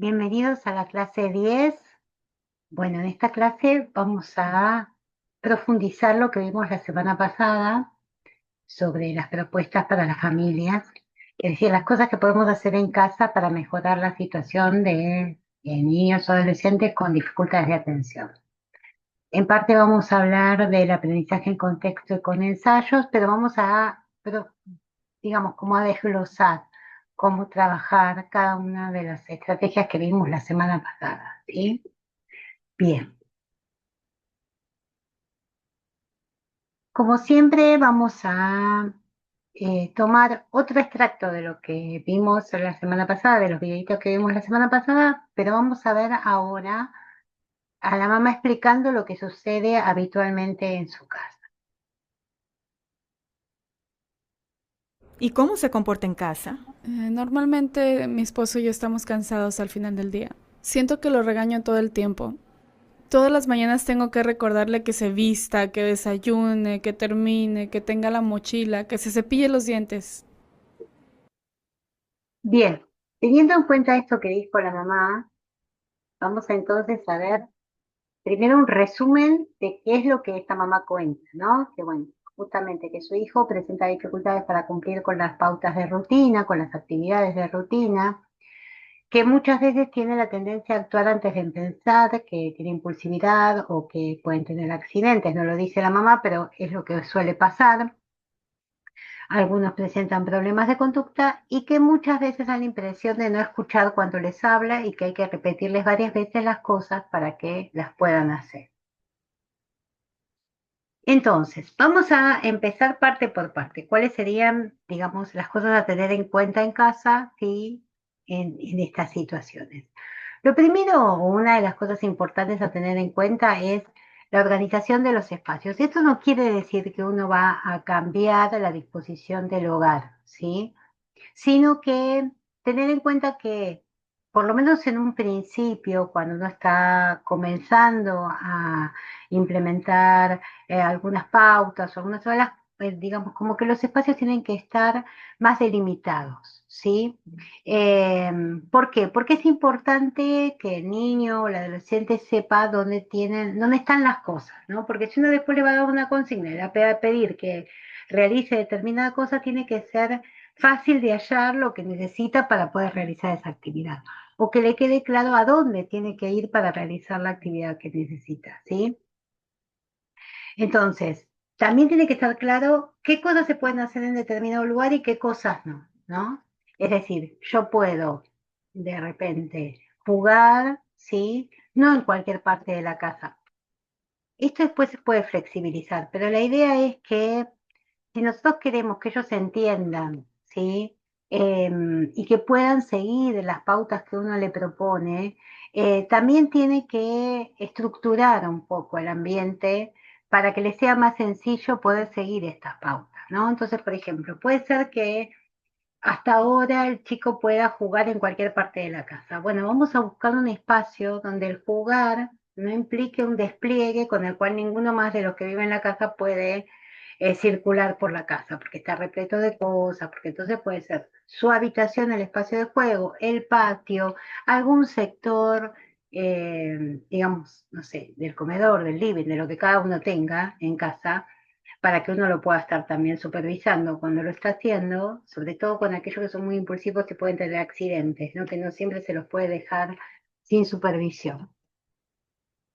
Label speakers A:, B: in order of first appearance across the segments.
A: Bienvenidos a la clase 10. Bueno, en esta clase vamos a profundizar lo que vimos la semana pasada sobre las propuestas para las familias, es decir, las cosas que podemos hacer en casa para mejorar la situación de niños o adolescentes con dificultades de atención. En parte vamos a hablar del aprendizaje en contexto y con ensayos, pero vamos a, digamos, como a desglosar cómo trabajar cada una de las estrategias que vimos la semana pasada, ¿sí? Bien, como siempre vamos a tomar otro extracto de lo que vimos la semana pasada, de los videitos que vimos la semana pasada, pero vamos a ver ahora a la mamá explicando lo que sucede habitualmente en su casa.
B: ¿Y cómo se comporta en casa?
C: Normalmente mi esposo y yo estamos cansados al final del día. Siento que lo regaño todo el tiempo. Todas las mañanas tengo que recordarle que se vista, que desayune, que termine, que tenga la mochila, que se cepille los dientes.
A: Bien, teniendo en cuenta esto que dijo la mamá, vamos a entonces a ver primero un resumen de qué es lo que esta mamá cuenta, ¿no? Que bueno, justamente que su hijo presenta dificultades para cumplir con las pautas de rutina, con las actividades de rutina, que muchas veces tiene la tendencia a actuar antes de pensar, que tiene impulsividad o que pueden tener accidentes, no lo dice la mamá, pero es lo que suele pasar. Algunos presentan problemas de conducta y que muchas veces dan la impresión de no escuchar cuando les habla y que hay que repetirles varias veces las cosas para que las puedan hacer. Entonces, vamos a empezar parte por parte. ¿Cuáles serían, digamos, las cosas a tener en cuenta en casa, sí, en estas situaciones? Lo primero, o una de las cosas importantes a tener en cuenta es la organización de los espacios. Esto no quiere decir que uno va a cambiar la disposición del hogar, ¿sí? Sino que tener en cuenta que, por lo menos en un principio, cuando uno está comenzando a implementar algunas pautas o algunas de digamos, como que los espacios tienen que estar más delimitados, ¿sí? Eh, ¿Por qué? Porque es importante que el niño o el adolescente sepa dónde están las cosas, ¿no? Porque si uno después le va a dar una consigna y le va a pedir que realice determinada cosa, tiene que ser fácil de hallar lo que necesita para poder realizar esa actividad, o que le quede claro a dónde tiene que ir para realizar la actividad que necesita, ¿sí? Entonces, también tiene que estar claro qué cosas se pueden hacer en determinado lugar y qué cosas no, ¿no? Es decir, yo puedo de repente jugar, ¿sí? No en cualquier parte de la casa. Esto después se puede flexibilizar, pero la idea es que si nosotros queremos que ellos entiendan, ¿sí? Y que puedan seguir las pautas que uno le propone, también tiene que estructurar un poco el ambiente para que les sea más sencillo poder seguir estas pautas, ¿no? Entonces, por ejemplo, puede ser que hasta ahora el chico pueda jugar en cualquier parte de la casa. Bueno, vamos a buscar un espacio donde el jugar no implique un despliegue con el cual ninguno más de los que viven en la casa puede circular por la casa, porque está repleto de cosas, porque entonces puede ser su habitación, el espacio de juego, el patio, algún sector, digamos, no sé, del comedor, del living, de lo que cada uno tenga en casa, para que uno lo pueda estar también supervisando cuando lo está haciendo, sobre todo con aquellos que son muy impulsivos que pueden tener accidentes, ¿no? Que no siempre se los puede dejar sin supervisión.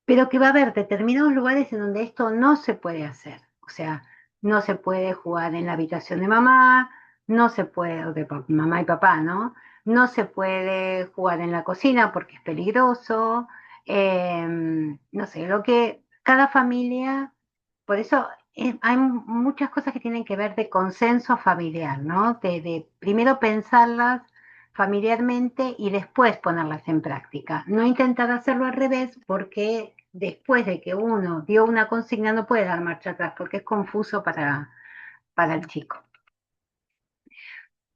A: Pero que va a haber determinados lugares en donde esto no se puede hacer. O sea, no se puede jugar en la habitación de mamá, no se puede, o de mamá y papá, ¿no? No se puede jugar en la cocina porque es peligroso. No sé, lo que cada familia, por eso hay muchas cosas que tienen que ver de consenso familiar, ¿no? De primero pensarlas familiarmente y después ponerlas en práctica. No intentar hacerlo al revés porque después de que uno dio una consigna no puede dar marcha atrás porque es confuso para el chico.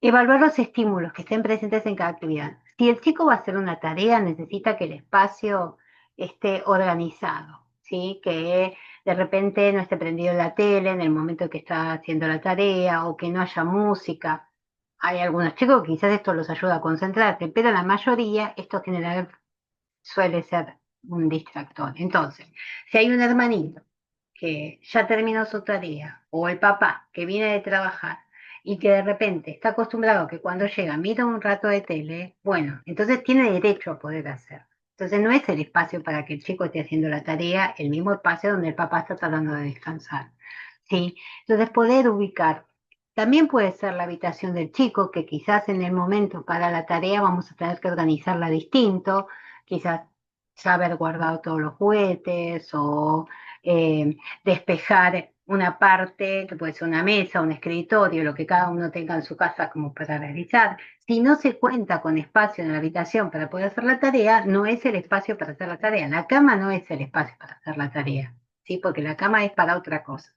A: Evaluar los estímulos que estén presentes en cada actividad. Si el chico va a hacer una tarea, necesita que el espacio esté organizado, ¿sí? Que de repente no esté prendido la tele en el momento que está haciendo la tarea o que no haya música. Hay algunos chicos que quizás esto los ayuda a concentrarse, pero la mayoría esto en general suele ser un distractor. Entonces, si hay un hermanito que ya terminó su tarea, o el papá que viene de trabajar y que de repente está acostumbrado a que cuando llega mira un rato de tele, bueno, entonces tiene derecho a poder hacer. Entonces no es el espacio para que el chico esté haciendo la tarea, el mismo espacio donde el papá está tratando de descansar. ¿Sí? Entonces poder ubicar. También puede ser la habitación del chico, que quizás en el momento para la tarea vamos a tener que organizarla distinto, quizás ya haber guardado todos los juguetes o despejar una parte, que puede ser una mesa, un escritorio, lo que cada uno tenga en su casa como para realizar. Si no se cuenta con espacio en la habitación para poder hacer la tarea, no es el espacio para hacer la tarea. La cama no es el espacio para hacer la tarea, ¿sí? Porque la cama es para otra cosa.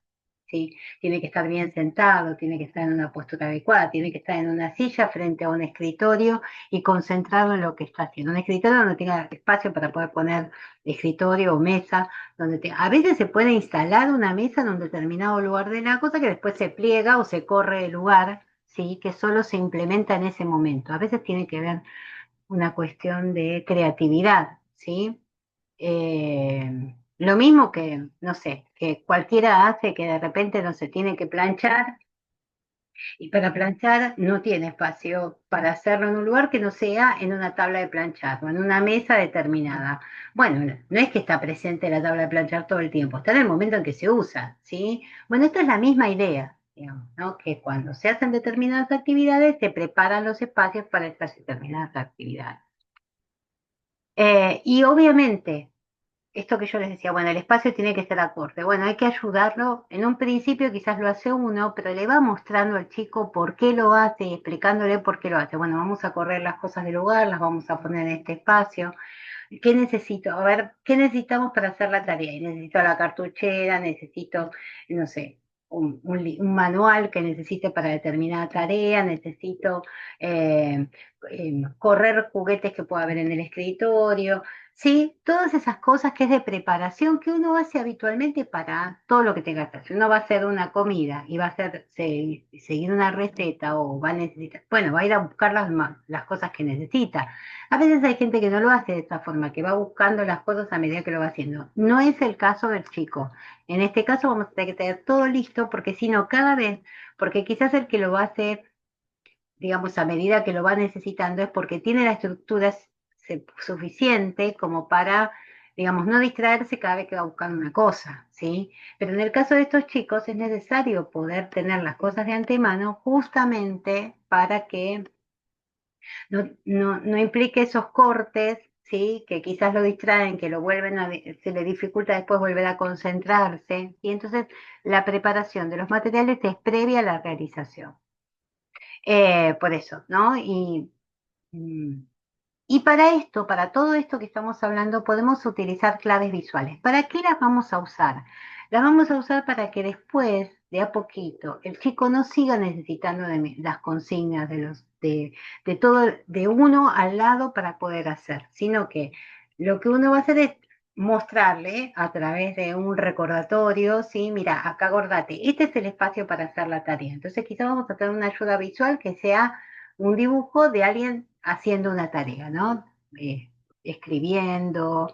A: ¿Sí? Tiene que estar bien sentado, tiene que estar en una postura adecuada, tiene que estar en una silla frente a un escritorio y concentrado en lo que está haciendo. Un escritorio donde tenga espacio para poder poner escritorio o mesa, a veces se puede instalar una mesa en un determinado lugar de la cosa que después se pliega o se corre el lugar, ¿sí? Que solo se implementa en ese momento. A veces tiene que ver una cuestión de creatividad, ¿sí? Lo mismo que, no sé, que cualquiera hace que de repente no se tiene que planchar y para planchar no tiene espacio para hacerlo en un lugar que no sea en una tabla de planchar o en una mesa determinada. Bueno, no es que está presente la tabla de planchar todo el tiempo, está en el momento en que se usa, ¿sí? Bueno, esta es la misma idea, digamos, ¿no? Que cuando se hacen determinadas actividades se preparan los espacios para estas determinadas actividades. Y obviamente, esto que yo les decía, bueno, el espacio tiene que ser acorde. Bueno, hay que ayudarlo. En un principio quizás lo hace uno, pero le va mostrando al chico por qué lo hace y explicándole por qué lo hace. Bueno, vamos a correr las cosas del lugar, las vamos a poner en este espacio. ¿Qué necesito? A ver, ¿qué necesitamos para hacer la tarea? Y necesito la cartuchera, necesito, no sé, un manual que necesite para determinada tarea, necesito eh, correr juguetes que pueda haber en el escritorio, ¿sí? Todas esas cosas que es de preparación que uno hace habitualmente para todo lo que tenga que hacer. Si uno va a hacer una comida y va a hacer, seguir una receta o va a necesitar, bueno, va a ir a buscar las cosas que necesita. A veces hay gente que no lo hace de esta forma, que va buscando las cosas a medida que lo va haciendo. No es el caso del chico. En este caso vamos a tener que tener todo listo porque si no, cada vez, porque quizás el que lo va a hacer, digamos, a medida que lo va necesitando es porque tiene la estructura suficiente como para, digamos, no distraerse cada vez que va buscando una cosa, ¿sí? Pero en el caso de estos chicos es necesario poder tener las cosas de antemano justamente para que no implique esos cortes, ¿sí? Que quizás lo distraen, que lo vuelven se le dificulta después volver a concentrarse. Y entonces la preparación de los materiales es previa a la realización. Por eso, ¿no? Mm, y para esto, para todo esto que estamos hablando, podemos utilizar claves visuales. ¿Para qué las vamos a usar? Las vamos a usar para que después, de a poquito, el chico no siga necesitando de las consignas, de todo, de uno al lado para poder hacer, sino que lo que uno va a hacer es mostrarle a través de un recordatorio, sí, mira, acá acordate, este es el espacio para hacer la tarea. Entonces quizás vamos a tener una ayuda visual que sea un dibujo de alguien haciendo una tarea, ¿no? Escribiendo,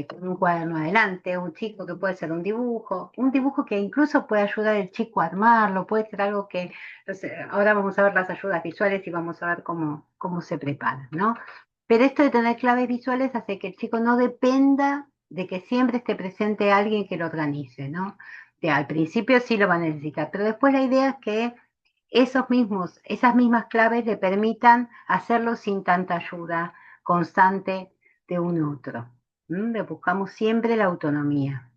A: con un cuaderno adelante, un chico que puede ser un dibujo que incluso puede ayudar al chico a armarlo, puede ser algo que, entonces, ahora vamos a ver las ayudas visuales y vamos a ver cómo se preparan, ¿no? Pero esto de tener claves visuales hace que el chico no dependa de que siempre esté presente alguien que lo organice, ¿no? Al principio sí lo va a necesitar, pero después la idea es que esas mismas claves le permitan hacerlo sin tanta ayuda constante de un otro. Le buscamos siempre la autonomía.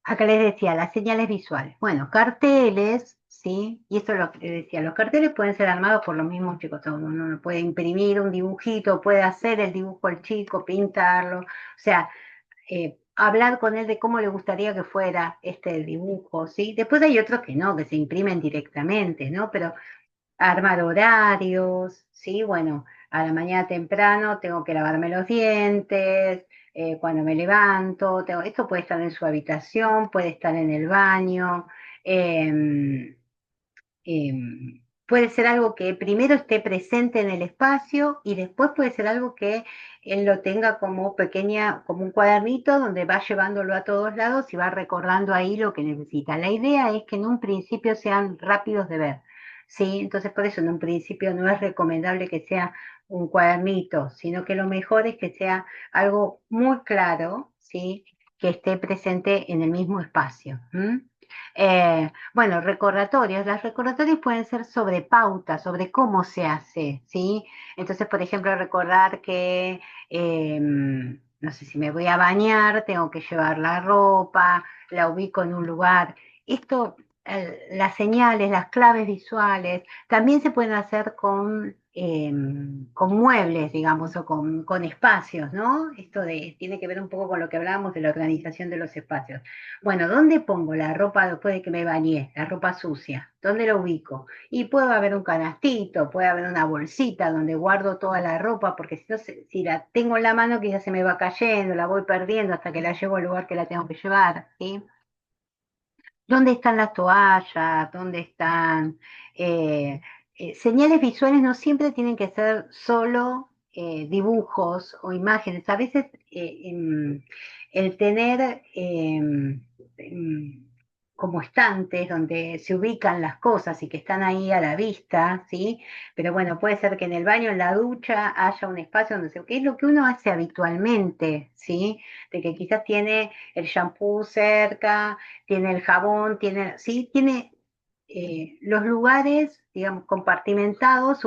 A: Acá les decía, las señales visuales. Bueno, carteles, ¿sí? Y esto es lo que les decía, los carteles pueden ser armados por los mismos chicos. Uno puede imprimir un dibujito, puede hacer el dibujo al chico, pintarlo. O sea, hablar con él de cómo le gustaría que fuera este dibujo, ¿sí? Después hay otros que no, que se imprimen directamente, ¿no? Pero armar horarios, ¿sí? Bueno, a la mañana temprano tengo que lavarme los dientes, cuando me levanto, esto puede estar en su habitación, puede estar en el baño, eh, eh, puede ser algo que primero esté presente en el espacio y después puede ser algo que él lo tenga como pequeña, como un cuadernito donde va llevándolo a todos lados y va recordando ahí lo que necesita. La idea es que en un principio sean rápidos de ver, ¿sí? Entonces por eso en un principio no es recomendable que sea un cuadernito, sino que lo mejor es que sea algo muy claro, ¿sí? Que esté presente en el mismo espacio. Bueno, recordatorios. Los recordatorios pueden ser sobre pautas, sobre cómo se hace, ¿sí? Entonces, por ejemplo, recordar que, no sé, si me voy a bañar, tengo que llevar la ropa, la ubico en un lugar. Esto, las señales, las claves visuales, también se pueden hacer con muebles, digamos, o con espacios, ¿no? Tiene que ver un poco con lo que hablábamos de la organización de los espacios. Bueno, ¿dónde pongo la ropa después de que me bañé? La ropa sucia. ¿Dónde la ubico? Y puede haber un canastito, puede haber una bolsita donde guardo toda la ropa, porque si, no, si la tengo en la mano quizás se me va cayendo, la voy perdiendo hasta que la llevo al lugar que la tengo que llevar, ¿sí? ¿Dónde están las toallas? ¿Dónde están? eh, Señales visuales no siempre tienen que ser solo dibujos o imágenes. A veces el tener como estantes donde se ubican las cosas y que están ahí a la vista, ¿sí? Pero bueno, puede ser que en el baño, en la ducha, haya un espacio donde se... ¿Qué es lo que uno hace habitualmente, ¿sí? De que quizás tiene el shampoo cerca, tiene el jabón, sí, tiene los lugares, digamos, compartimentados,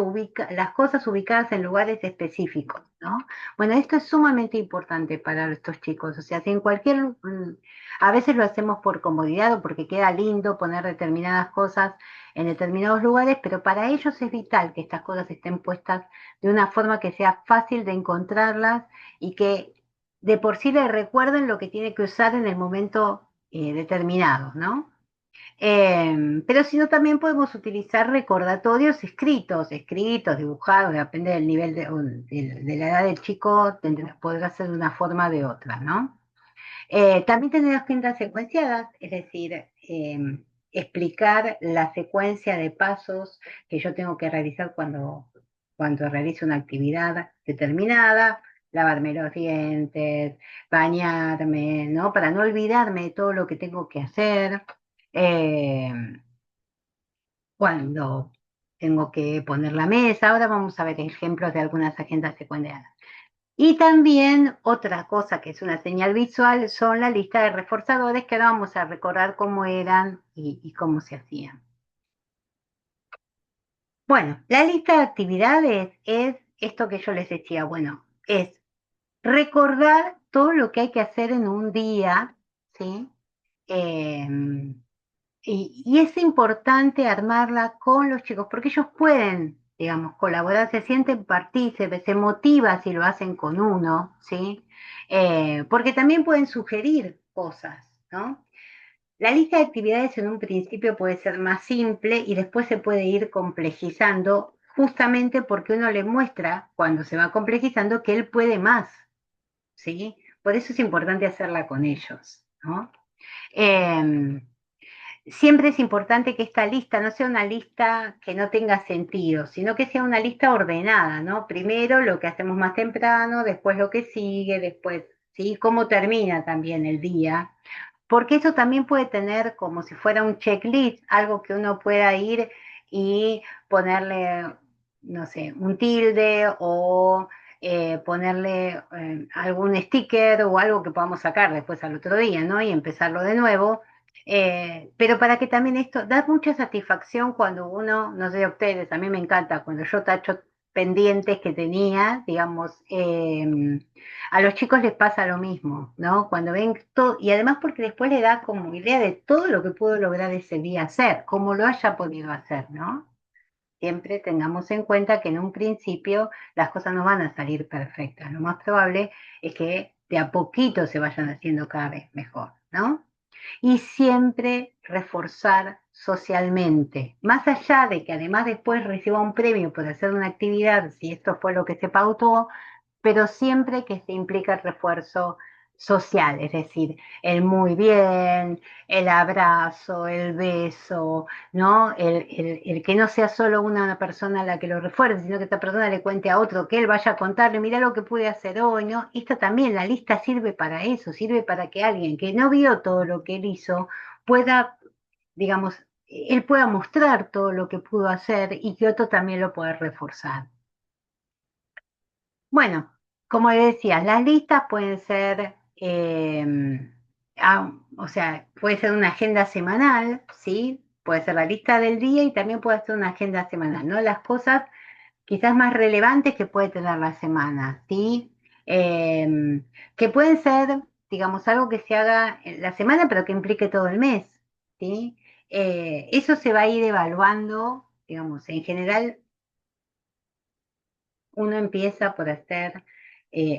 A: las cosas ubicadas en lugares específicos, ¿no? Bueno, esto es sumamente importante para estos chicos, o sea, si en a veces lo hacemos por comodidad o porque queda lindo poner determinadas cosas en determinados lugares, pero para ellos es vital que estas cosas estén puestas de una forma que sea fácil de encontrarlas y que de por sí le recuerden lo que tiene que usar en el momento determinado, ¿no? Pero si no, también podemos utilizar recordatorios escritos, dibujados, depende del nivel de la edad del chico, podrá ser de una forma o de otra, ¿no? También tener las cuentas secuenciadas, es decir, explicar la secuencia de pasos que yo tengo que realizar cuando realizo una actividad determinada, lavarme los dientes, bañarme, ¿no? Para no olvidarme de todo lo que tengo que hacer. Eh, Cuando tengo que poner la mesa, ahora vamos a ver ejemplos de algunas agendas secuenciadas. Y también otra cosa que es una señal visual son la lista de reforzadores que ahora vamos a recordar cómo eran y cómo se hacían. Bueno, la lista de actividades es esto que yo les decía, bueno, es recordar todo lo que hay que hacer en un día, ¿sí? Eh, y es importante armarla con los chicos, porque ellos pueden, digamos, colaborar, se sienten partícipes, se motiva si lo hacen con uno, ¿sí? Porque también pueden sugerir cosas, ¿no? La lista de actividades en un principio puede ser más simple y después se puede ir complejizando, justamente porque uno le muestra, cuando se va complejizando, que él puede más, ¿sí? Por eso es importante hacerla con ellos, ¿no? Eh, Siempre es importante que esta lista no sea una lista que no tenga sentido, sino que sea una lista ordenada, ¿no? Primero lo que hacemos más temprano, después lo que sigue, después, ¿sí? Cómo termina también el día, porque eso también puede tener como si fuera un checklist, algo que uno pueda ir y ponerle, no sé, un tilde o ponerle algún sticker o algo que podamos sacar después al otro día, ¿no? Y empezarlo de nuevo. Pero para que también esto da mucha satisfacción cuando uno, no sé de ustedes, a mí me encanta cuando yo tacho pendientes que tenía, digamos, a los chicos les pasa lo mismo, ¿no? Cuando ven todo, y además porque después le da como idea de todo lo que pudo lograr ese día hacer, como lo haya podido hacer, ¿no? Siempre tengamos en cuenta que en un principio las cosas no van a salir perfectas. Lo más probable es que de a poquito se vayan haciendo cada vez mejor, ¿no? Y siempre reforzar socialmente, más allá de que además después reciba un premio por hacer una actividad, si esto fue lo que se pautó, pero siempre que se implica el refuerzo social, es decir, el muy bien, el abrazo, el beso, ¿no? El que no sea solo una persona a la que lo refuerce, sino que esta persona le cuente a otro, que él vaya a contarle, mira lo que pude hacer hoy, ¿no? Esta también, la lista sirve para eso, sirve para que alguien que no vio todo lo que él hizo pueda, digamos, él pueda mostrar todo lo que pudo hacer y que otro también lo pueda reforzar. Bueno, como decías, las listas pueden ser, o sea, puede ser una agenda semanal, ¿sí? Puede ser la lista del día y también puede ser una agenda semanal, ¿no? Las cosas quizás más relevantes que puede tener la semana, ¿sí? Que pueden ser, digamos, algo que se haga en la semana, pero que implique todo el mes, ¿sí? Eso se va a ir evaluando, digamos, en general uno empieza por hacer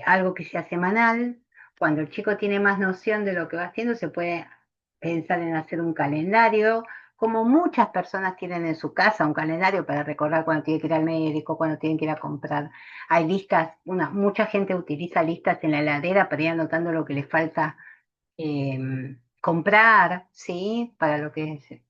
A: algo que sea semanal. Cuando el chico tiene más noción de lo que va haciendo, se puede pensar en hacer un calendario, como muchas personas tienen en su casa un calendario para recordar cuando tiene que ir al médico, cuando tienen que ir a comprar. Hay listas, mucha gente utiliza listas en la heladera para ir anotando lo que le falta comprar, ¿sí? Para lo que es,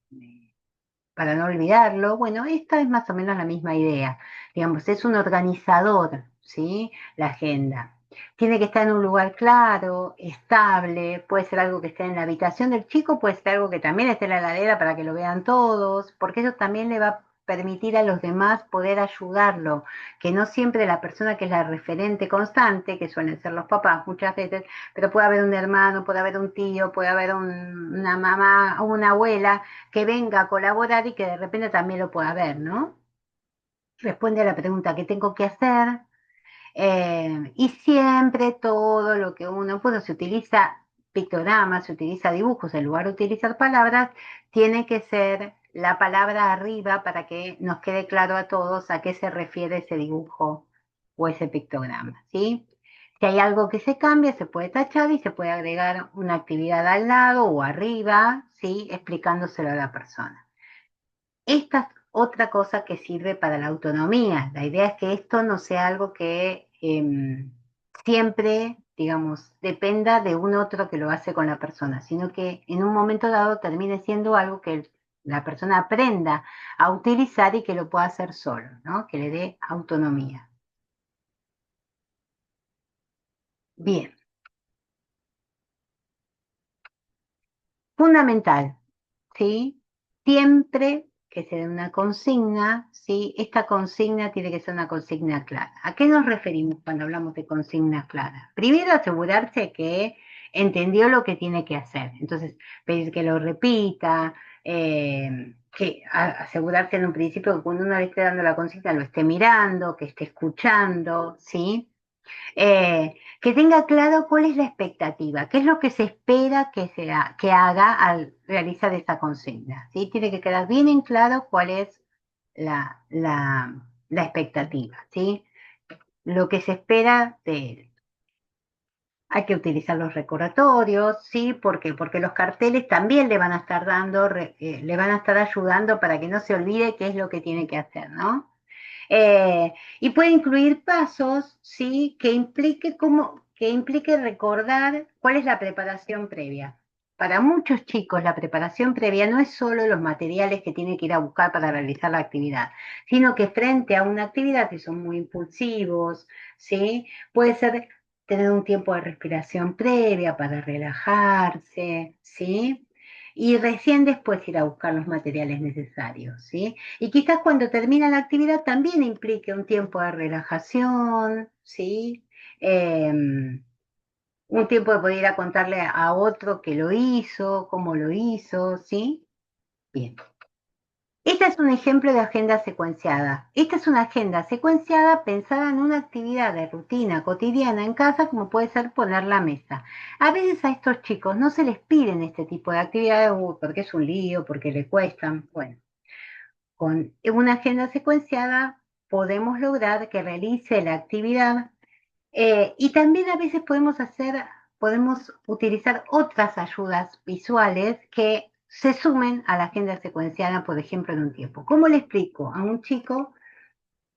A: para no olvidarlo. Bueno, esta es más o menos la misma idea. Digamos, es un organizador, ¿sí? La agenda. Tiene que estar en un lugar claro, estable, puede ser algo que esté en la habitación del chico, puede ser algo que también esté en la heladera para que lo vean todos, porque eso también le va a permitir a los demás poder ayudarlo, que no siempre la persona que es la referente constante, que suelen ser los papás muchas veces, pero puede haber un hermano, puede haber un tío, puede haber una mamá o una abuela que venga a colaborar y que de repente también lo pueda ver, ¿no? Responde a la pregunta, ¿qué tengo que hacer? Y siempre todo lo que uno, bueno, se utiliza pictogramas, se utiliza dibujos, en lugar de utilizar palabras, tiene que ser la palabra arriba para que nos quede claro a todos a qué se refiere ese dibujo o ese pictograma, ¿sí? Si hay algo que se cambia, se puede tachar y se puede agregar una actividad al lado o arriba, ¿sí? Explicándoselo a la persona. Esta es otra cosa que sirve para la autonomía. La idea es que esto no sea algo que siempre, digamos, dependa de un otro que lo hace con la persona, sino que en un momento dado termine siendo algo que la persona aprenda a utilizar y que lo pueda hacer solo, ¿no? Que le dé autonomía. Bien, fundamental. ¿Sí? Siempre que se dé una consigna, ¿sí? Esta consigna tiene que ser una consigna clara. ¿A qué nos referimos cuando hablamos de consignas claras? Primero, asegurarse que entendió lo que tiene que hacer. Entonces, pedir que lo repita, asegurarse en un principio que cuando uno le esté dando la consigna lo esté mirando, que esté escuchando, ¿sí? Que tenga claro cuál es la expectativa, qué es lo que se espera que haga al realizar esa consigna, ¿sí? Tiene que quedar bien en claro cuál es la expectativa, ¿sí? Lo que se espera de él. Hay que utilizar los recordatorios, ¿sí? ¿Por qué? Porque los carteles también le van a estar le van a estar ayudando para que no se olvide qué es lo que tiene que hacer, ¿no? Y puede incluir pasos, ¿sí? Que implique recordar cuál es la preparación previa. Para muchos chicos, la preparación previa no es solo los materiales que tienen que ir a buscar para realizar la actividad, sino que frente a una actividad que son muy impulsivos, ¿sí? Puede ser tener un tiempo de respiración previa para relajarse, ¿sí? Y recién después ir a buscar los materiales necesarios, ¿sí? Y quizás cuando termina la actividad también implique un tiempo de relajación, ¿sí? Un tiempo de poder ir a contarle a otro que lo hizo, cómo lo hizo, ¿sí? Bien. Esta es un ejemplo de agenda secuenciada. Esta es una agenda secuenciada pensada en una actividad de rutina cotidiana en casa, como puede ser poner la mesa. A veces a estos chicos no se les piden este tipo de actividades porque es un lío, porque le cuestan. Bueno, con una agenda secuenciada podemos lograr que realice la actividad y también a veces podemos utilizar otras ayudas visuales que se sumen a la agenda secuenciada, por ejemplo, en un tiempo. ¿Cómo le explico a un chico,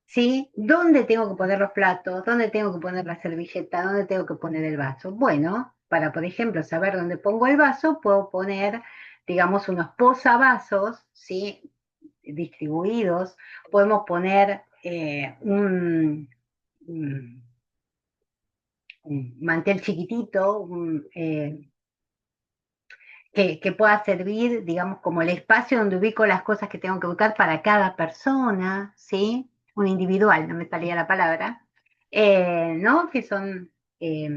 A: sí, dónde tengo que poner los platos, dónde tengo que poner la servilleta, dónde tengo que poner el vaso? Bueno, para, por ejemplo, saber dónde pongo el vaso, puedo poner, digamos, unos posavasos, ¿sí? Distribuidos. Podemos poner un- un mantel chiquitito, que pueda servir, digamos, como el espacio donde ubico las cosas que tengo que ubicar para cada persona, ¿sí? Un individual, no me salía la palabra, ¿no? Que son, eh,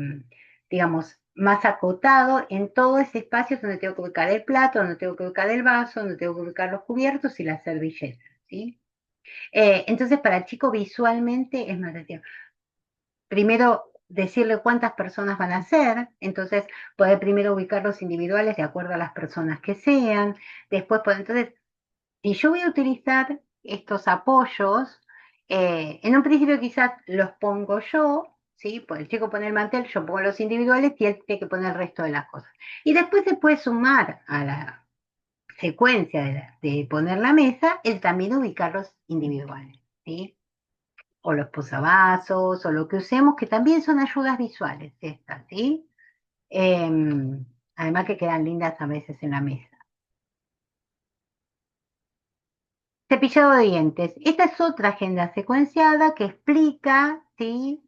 A: digamos, más acotado en todo ese espacio donde tengo que ubicar el plato, donde tengo que ubicar el vaso, donde tengo que ubicar los cubiertos y las servilletas, ¿sí? Entonces, para el chico visualmente es más sencillo. Primero, decirle cuántas personas van a ser, entonces poder primero ubicar los individuales de acuerdo a las personas que sean, después, entonces, si yo voy a utilizar estos apoyos, en un principio quizás los pongo yo, ¿sí? Pues el chico pone el mantel, yo pongo los individuales y él tiene que poner el resto de las cosas. Y después se puede sumar a la secuencia de poner la mesa, el también ubicar los individuales, ¿sí? O los posavasos, o lo que usemos, que también son ayudas visuales estas, ¿sí? Además que quedan lindas a veces en la mesa. Cepillado de dientes. Esta es otra agenda secuenciada que explica, ¿sí?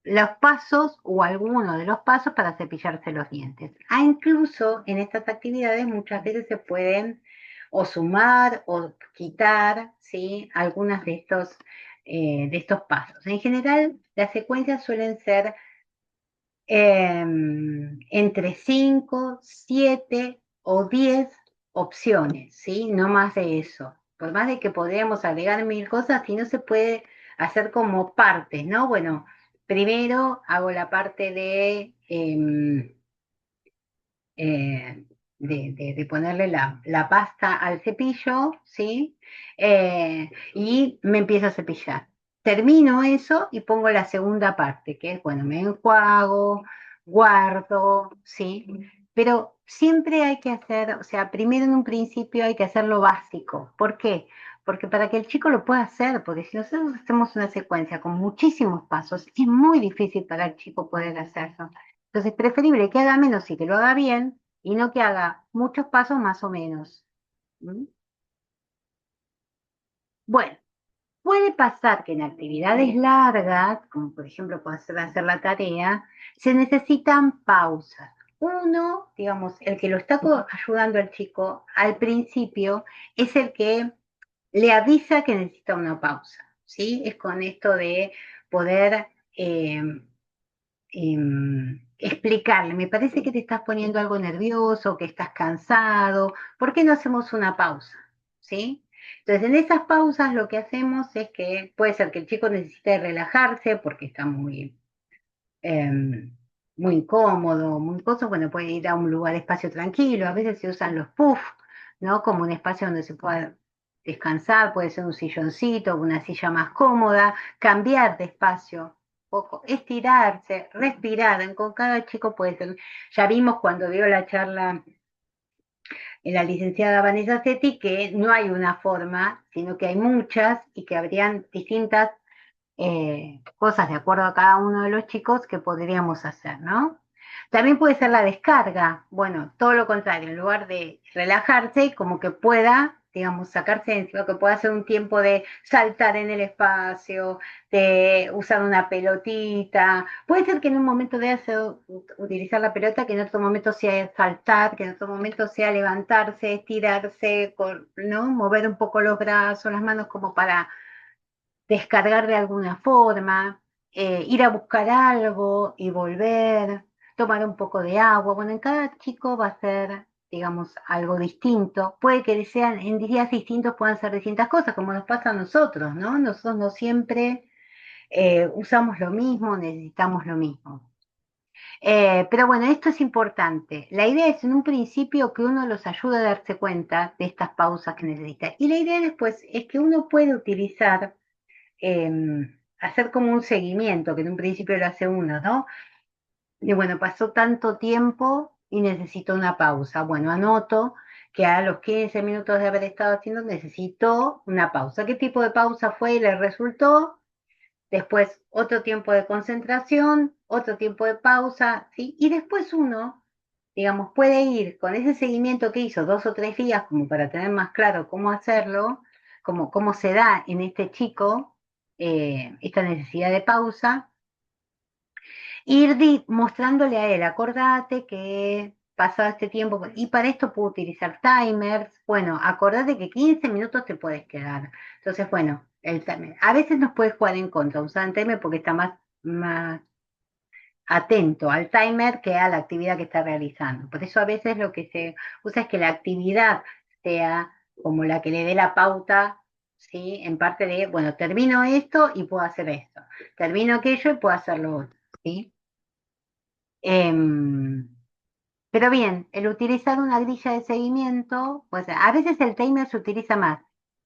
A: Los pasos o algunos de los pasos para cepillarse los dientes. Incluso en estas actividades muchas veces se pueden o sumar o quitar, ¿sí? Algunas de estos pasos. En general, las secuencias suelen ser entre 5, 7 o 10 opciones, ¿sí? No más de eso. Por más de que podríamos agregar mil cosas, si no se puede hacer como partes, ¿no? Bueno, primero hago la parte de ponerle la pasta al cepillo, ¿sí? Y me empiezo a cepillar. Termino eso y pongo la segunda parte, que es, bueno, me enjuago, guardo, ¿sí? Pero siempre hay que hacer, o sea, primero en un principio hay que hacer lo básico. ¿Por qué? Porque para que el chico lo pueda hacer, porque si nosotros hacemos una secuencia con muchísimos pasos, es muy difícil para el chico poder hacerlo. Entonces, preferible que haga menos y que lo haga bien, y no que haga muchos pasos más o menos. ¿Mm? Bueno, puede pasar que en actividades largas, como por ejemplo puede ser hacer la tarea, se necesitan pausas. Uno, digamos, el que lo está ayudando al chico al principio es el que le avisa que necesita una pausa, ¿sí? Es con esto de poder explicarle, me parece que te estás poniendo algo nervioso, que estás cansado, ¿por qué no hacemos una pausa? ¿Sí? Entonces, en esas pausas lo que hacemos es que puede ser que el chico necesite relajarse porque está eh, muy incómodo, muy cosa, bueno, puede ir a un lugar, espacio tranquilo, a veces se usan los puffs, ¿no? Como un espacio donde se pueda descansar, puede ser un silloncito, una silla más cómoda, cambiar de espacio, poco, estirarse, respirar, con cada chico puede ser. Ya vimos cuando dio la charla en la licenciada Vanessa Setti que no hay una forma, sino que hay muchas y que habrían distintas cosas de acuerdo a cada uno de los chicos que podríamos hacer, ¿no? También puede ser la descarga, bueno, todo lo contrario, en lugar de relajarse, como que pueda, digamos, sacarse de encima, que pueda hacer un tiempo de saltar en el espacio, de usar una pelotita. Puede ser que en un momento de utilizar la pelota, que en otro momento sea saltar, que en otro momento sea levantarse, estirarse, ¿no? Mover un poco los brazos, las manos como para descargar de alguna forma, ir a buscar algo y volver, tomar un poco de agua. Bueno, en cada chico va a ser, digamos, algo distinto. Puede que sean en días distintos, puedan ser distintas cosas, como nos pasa a nosotros, ¿no? Nosotros no siempre usamos lo mismo, necesitamos lo mismo. Pero bueno, esto es importante. La idea es en un principio que uno los ayude a darse cuenta de estas pausas que necesita. Y la idea después es que uno puede utilizar hacer como un seguimiento, que en un principio lo hace uno, ¿no? Y bueno, pasó tanto tiempo y necesito una pausa. Bueno, anoto que a los 15 minutos de haber estado haciendo necesito una pausa. ¿Qué tipo de pausa fue y le resultó? después otro tiempo de concentración, otro tiempo de pausa, ¿sí? Y después uno, digamos, puede ir con ese seguimiento que hizo 2 o 3 días, como para tener más claro cómo hacerlo, cómo se da en este chico esta necesidad de pausa, ir mostrándole a él, acordate que pasado este tiempo, y para esto puedo utilizar timers, bueno, acordate que 15 minutos te puedes quedar. Entonces, bueno, el timer. A veces nos puede jugar en contra usar el timer porque está más atento al timer que a la actividad que está realizando. Por eso a veces lo que se usa es que la actividad sea como la que le dé la pauta, ¿sí? En parte de, bueno, termino esto y puedo hacer esto, termino aquello y puedo hacerlo otro, ¿sí? Em, pero bien, el utilizar una grilla de seguimiento, pues a veces el timer se utiliza más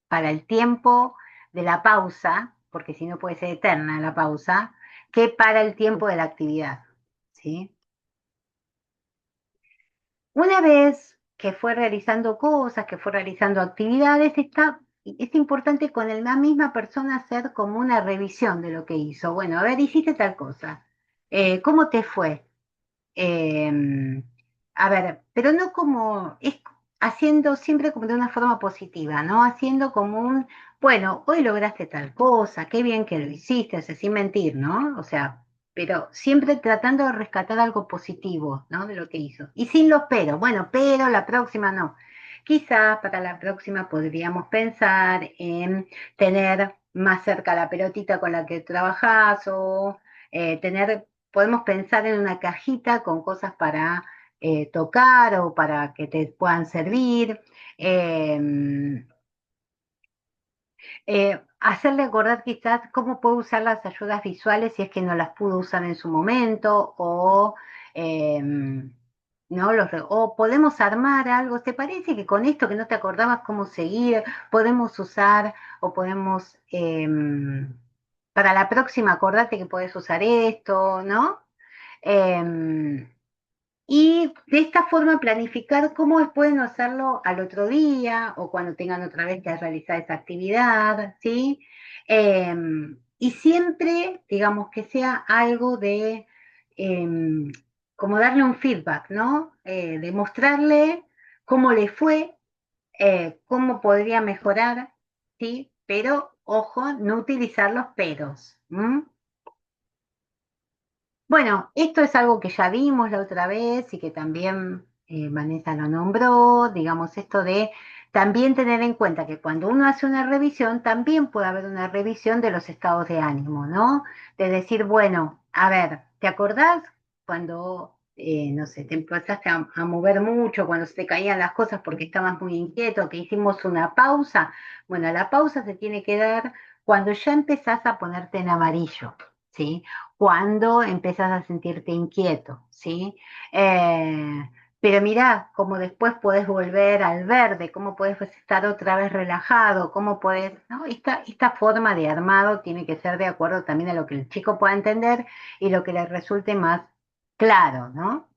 A: para el tiempo de la pausa, porque si no puede ser eterna la pausa, que para el tiempo de la actividad, ¿sí? Una vez que fue realizando cosas, que fue realizando actividades, es importante con la misma persona hacer como una revisión de lo que hizo. Bueno, a ver, hiciste tal cosa. ¿Cómo te fue? Eh, a ver, pero no como, es haciendo siempre como de una forma positiva, ¿no? Haciendo como bueno, hoy lograste tal cosa, qué bien que lo hiciste, o sea, sin mentir, ¿no? O sea, pero siempre tratando de rescatar algo positivo, ¿no? De lo que hizo. Y sin los pero, bueno, pero la próxima no. Quizás para la próxima podríamos pensar en tener más cerca la pelotita con la que trabajás o podemos pensar en una cajita con cosas para tocar o para que te puedan servir. Eh, hacerle acordar quizás cómo puede usar las ayudas visuales si es que no las pudo usar en su momento o... eh, ¿no? O podemos armar algo. ¿Te parece que con esto que no te acordabas cómo seguir, podemos usar o podemos, para la próxima, acordate que podés usar esto, ¿no? Eh, y de esta forma planificar cómo pueden hacerlo al otro día o cuando tengan otra vez que realizar esa actividad, ¿sí? Eh, y siempre, digamos, que sea algo de, eh, como darle un feedback, ¿no? De mostrarle cómo le fue, cómo podría mejorar, ¿sí? Pero, ojo, no utilizar los peros. ¿M? Bueno, esto es algo que ya vimos la otra vez y que también Vanessa lo nombró, digamos, esto de también tener en cuenta que cuando uno hace una revisión, también puede haber una revisión de los estados de ánimo, ¿no? De decir, bueno, a ver, ¿te acordás cuando, no sé, te empezaste a mover mucho, cuando se te caían las cosas porque estabas muy inquieto, que hicimos una pausa? Bueno, la pausa se tiene que dar cuando ya empezás a ponerte en amarillo, ¿sí? Cuando empezás a sentirte inquieto, ¿sí? Pero mirá cómo después podés volver al verde, cómo podés estar otra vez relajado, cómo podés, ¿no? Esta forma de armado tiene que ser de acuerdo también a lo que el chico pueda entender y lo que le resulte más claro, ¿no?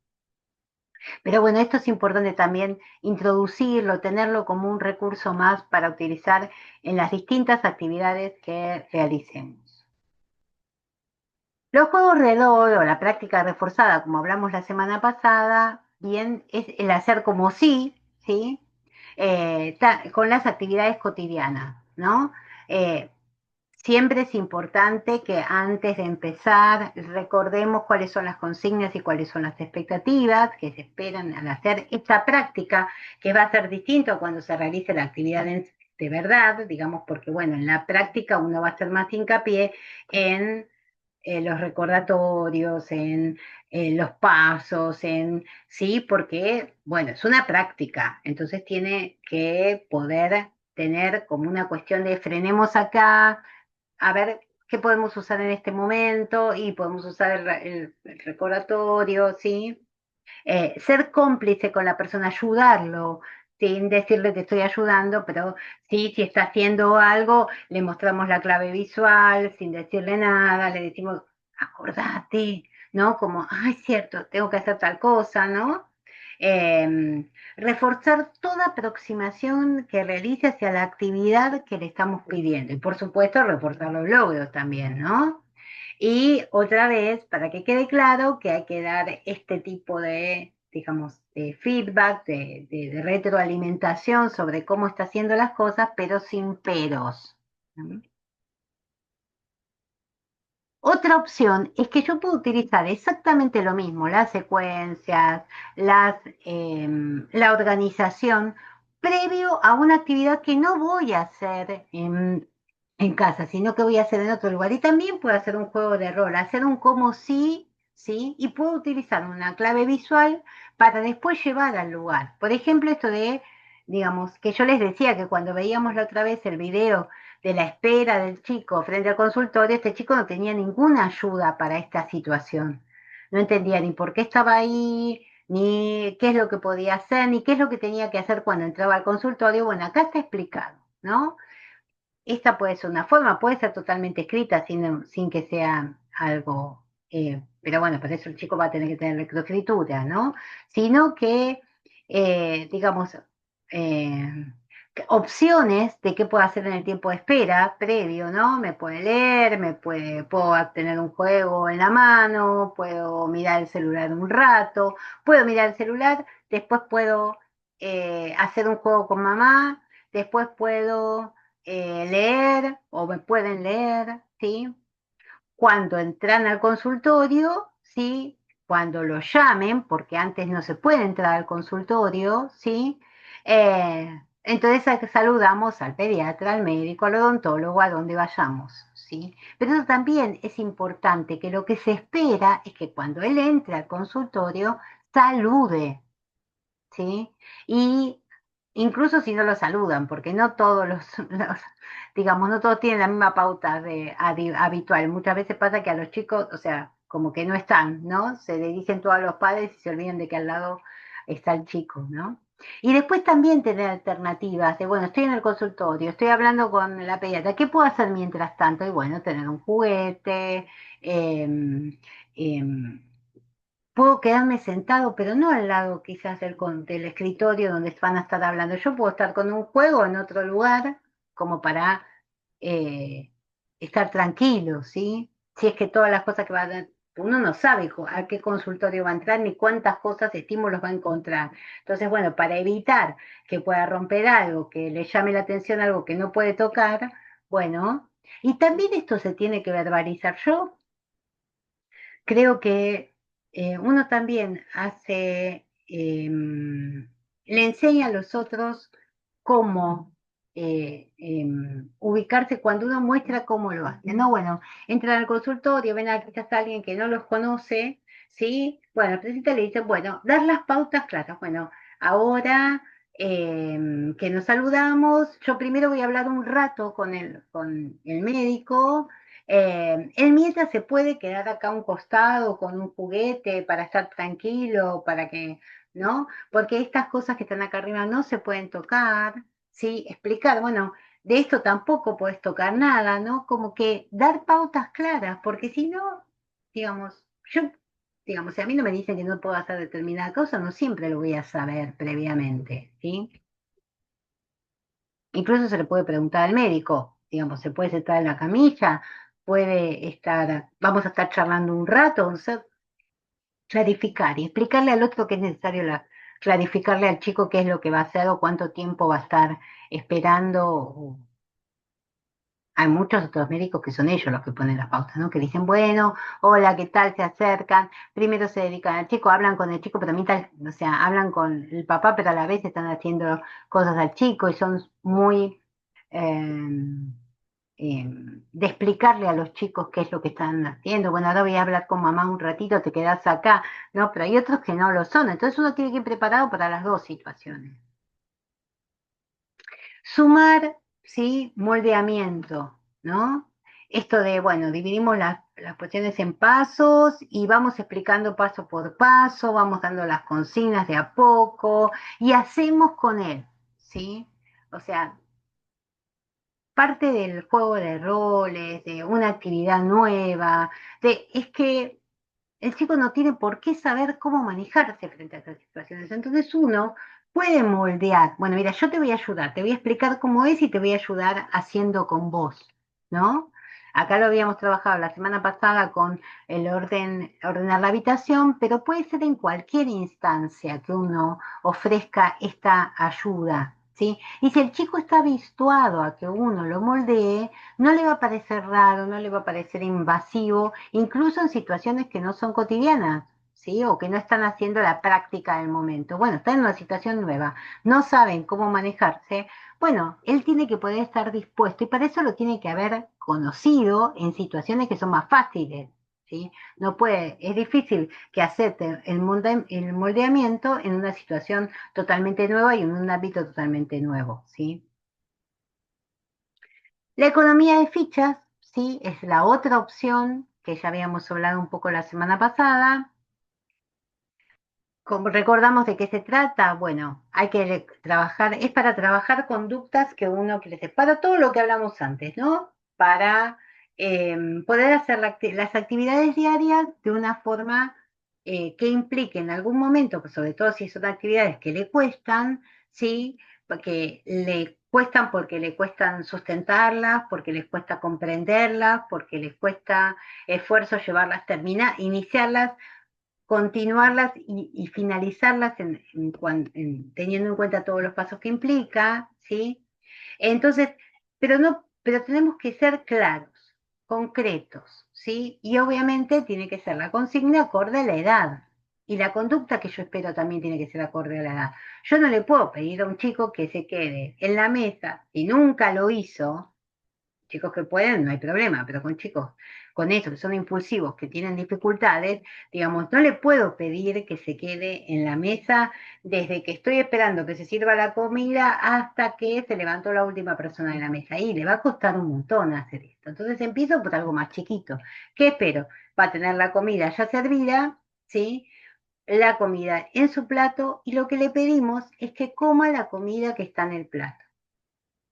A: Pero bueno, esto es importante también introducirlo, tenerlo como un recurso más para utilizar en las distintas actividades que realicemos. Los juegos redor o la práctica reforzada, como hablamos la semana pasada, bien, es el hacer como sí, ¿sí? Con las actividades cotidianas, ¿no? Eh, Siempre es importante que antes de empezar recordemos cuáles son las consignas y cuáles son las expectativas que se esperan al hacer esta práctica, que va a ser distinto a cuando se realice la actividad de verdad, digamos, porque bueno, en la práctica uno va a hacer más hincapié en los recordatorios, en los pasos, sí, porque, bueno, es una práctica, entonces tiene que poder tener como una cuestión de frenemos acá, a ver qué podemos usar en este momento y podemos usar el recordatorio, ¿sí? Ser cómplice con la persona, ayudarlo, sin decirle que estoy ayudando, pero sí, si está haciendo algo, le mostramos la clave visual, sin decirle nada, le decimos, acordate, ¿no? Como, ay, cierto, tengo que hacer tal cosa, ¿no? Reforzar toda aproximación que realice hacia la actividad que le estamos pidiendo. Y por supuesto, reforzar los logros también, ¿no? Y otra vez, para que quede claro que hay que dar este tipo de, digamos, de feedback, de retroalimentación sobre cómo está haciendo las cosas, pero sin peros. ¿No? Otra opción es que yo puedo utilizar exactamente lo mismo, las secuencias, la organización, previo a una actividad que no voy a hacer en casa, sino que voy a hacer en otro lugar. Y también puedo hacer un juego de rol, hacer un como si, ¿sí? Y puedo utilizar una clave visual para después llevar al lugar. Por ejemplo, esto de, digamos, que yo les decía que cuando veíamos la otra vez el video de la espera del chico frente al consultorio, este chico no tenía ninguna ayuda para esta situación. No entendía ni por qué estaba ahí, ni qué es lo que podía hacer, ni qué es lo que tenía que hacer cuando entraba al consultorio. Bueno, acá está explicado, ¿no? Esta puede ser una forma, puede ser totalmente escrita sin que sea algo, pero bueno, para eso el chico va a tener que tener lectoescritura, ¿no? Sino que, digamos, eh, opciones de qué puedo hacer en el tiempo de espera previo, ¿no? Me puede leer, puedo tener un juego en la mano, puedo mirar el celular un rato, puedo mirar el celular, después puedo hacer un juego con mamá, después puedo leer o me pueden leer, ¿sí? Cuando entran al consultorio, ¿sí? Cuando lo llamen, porque antes no se puede entrar al consultorio, ¿sí? Entonces saludamos al pediatra, al médico, al odontólogo, a donde vayamos, ¿sí? Pero eso también es importante, que lo que se espera es que cuando él entre al consultorio, salude, ¿sí? Y incluso si no lo saludan, porque no todos digamos, no todos tienen la misma pauta habitual. Muchas veces pasa que a los chicos, o sea, como que no están, ¿no? Se dirigen todos a los padres y se olvidan de que al lado está el chico, ¿no? Y después también tener alternativas de, bueno, estoy en el consultorio, estoy hablando con la pediatra, ¿qué puedo hacer mientras tanto? Y bueno, tener un juguete, em, em, puedo quedarme sentado, pero no al lado quizás del escritorio donde van a estar hablando. Yo puedo estar con un juego en otro lugar como para eh, estar tranquilo, ¿sí? Si es que todas las cosas que va a dar, uno no sabe a qué consultorio va a entrar ni cuántas cosas, estímulos va a encontrar. Entonces, bueno, para evitar que pueda romper algo, que le llame la atención algo que no puede tocar, bueno, y también esto se tiene que verbalizar. Yo creo que uno también le enseña a los otros cómo ubicarse cuando uno muestra cómo lo hace. No, bueno, entran al consultorio, ven aquí está alguien que no los conoce, ¿sí? Bueno, el presenta le dice, bueno, dar las pautas claras. Bueno, ahora que nos saludamos, yo primero voy a hablar un rato con el médico. Él mientras se puede quedar acá a un costado con un juguete para estar tranquilo, para que, ¿no? Porque estas cosas que están acá arriba no se pueden tocar, ¿sí? Explicar, bueno, de esto tampoco puedes tocar nada, ¿no? Como que dar pautas claras, porque si no, digamos, digamos, si a mí no me dicen que no puedo hacer determinada cosa, no siempre lo voy a saber previamente, ¿sí? Incluso se le puede preguntar al médico, digamos, se puede sentar en la camilla, puede estar, vamos a estar charlando un rato, o sea, clarificar y explicarle al otro que es necesario clarificarle al chico qué es lo que va a hacer o cuánto tiempo va a estar esperando. Hay muchos otros médicos que son ellos los que ponen las pautas, ¿no? Que dicen, bueno, hola, ¿qué tal? Se acercan, primero se dedican al chico, hablan con el chico, pero también, o sea, hablan con el papá, pero a la vez están haciendo cosas al chico y son muy eh, de explicarle a los chicos qué es lo que están haciendo. Bueno, ahora voy a hablar con mamá un ratito, te quedas acá, ¿no? Pero hay otros que no lo son, entonces uno tiene que ir preparado para las dos situaciones. Sumar, ¿sí? Moldeamiento, ¿no? Esto de, bueno, dividimos las cuestiones en pasos y vamos explicando paso por paso, vamos dando las consignas de a poco y hacemos con él, ¿sí? O sea, parte del juego de roles, de una actividad nueva, es que el chico no tiene por qué saber cómo manejarse frente a estas situaciones. Entonces uno puede moldear, bueno, mira, yo te voy a ayudar, te voy a explicar cómo es y te voy a ayudar haciendo con vos, ¿no? Acá lo habíamos trabajado la semana pasada con el ordenar la habitación, pero puede ser en cualquier instancia que uno ofrezca esta ayuda, ¿sí? Y si el chico está habituado a que uno lo moldee, no le va a parecer raro, no le va a parecer invasivo, incluso en situaciones que no son cotidianas, ¿sí? O que no están haciendo la práctica del momento. Bueno, está en una situación nueva, no saben cómo manejarse. Bueno, él tiene que poder estar dispuesto y para eso lo tiene que haber conocido en situaciones que son más fáciles, ¿sí? No puede, es difícil que acepte el moldeamiento en una situación totalmente nueva y en un ámbito totalmente nuevo, ¿sí? La economía de fichas, sí, es la otra opción que ya habíamos hablado un poco la semana pasada. Como recordamos de qué se trata, bueno, hay que trabajar, es para trabajar conductas que uno crece, para todo lo que hablamos antes, ¿no? Para poder hacer las actividades diarias de una forma que implique en algún momento, pues sobre todo si son actividades que le cuestan, ¿sí? Porque le cuestan porque le cuestan sustentarlas, porque les cuesta comprenderlas, porque les cuesta esfuerzo llevarlas, terminar, iniciarlas, continuarlas y finalizarlas teniendo en cuenta todos los pasos que implica, ¿sí? Entonces, pero tenemos que ser claros, concretos, ¿sí? Y obviamente tiene que ser la consigna acorde a la edad. Y la conducta que yo espero también tiene que ser acorde a la edad. Yo no le puedo pedir a un chico que se quede en la mesa, si nunca lo hizo, chicos que pueden, no hay problema, pero con chicos con eso, que son impulsivos, que tienen dificultades, digamos, no le puedo pedir que se quede en la mesa desde que estoy esperando que se sirva la comida hasta que se levantó la última persona de la mesa. Y le va a costar un montón hacer esto. Entonces empiezo por algo más chiquito. ¿Qué espero? Va a tener la comida ya servida, ¿sí? La comida en su plato y lo que le pedimos es que coma la comida que está en el plato.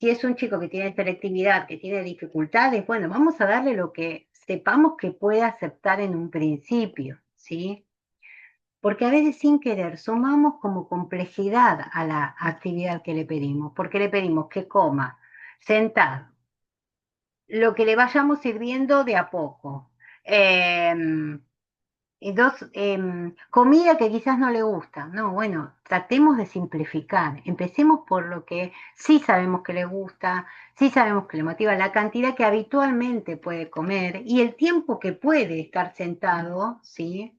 A: Si es un chico que tiene selectividad, que tiene dificultades, bueno, vamos a darle lo que sepamos que puede aceptar en un principio, ¿sí? Porque a veces sin querer sumamos como complejidad a la actividad que le pedimos, porque le pedimos que coma sentado, lo que le vayamos sirviendo de a poco. Y dos, comida que quizás no le gusta. No, bueno, tratemos de simplificar. Empecemos por lo que sí sabemos que le gusta, sí sabemos que le motiva, la cantidad que habitualmente puede comer y el tiempo que puede estar sentado, ¿sí?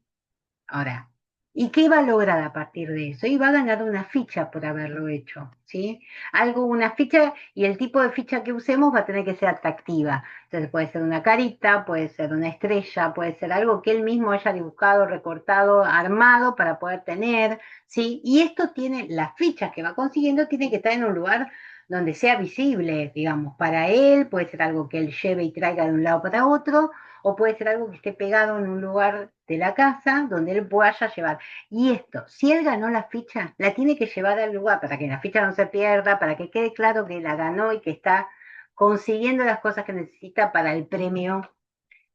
A: Ahora, ¿y qué va a lograr a partir de eso? Y va a ganar una ficha por haberlo hecho, ¿sí? Algo, una ficha, y el tipo de ficha que usemos va a tener que ser atractiva. Entonces puede ser una carita, puede ser una estrella, puede ser algo que él mismo haya dibujado, recortado, armado para poder tener, ¿sí? Y esto tiene, las fichas que va consiguiendo, tiene que estar en un lugar donde sea visible, digamos, para él, puede ser algo que él lleve y traiga de un lado para otro, o puede ser algo que esté pegado en un lugar de la casa donde él vaya llevar. Y esto, si él ganó la ficha, la tiene que llevar al lugar para que la ficha no se pierda, para que quede claro que la ganó y que está consiguiendo las cosas que necesita para el premio,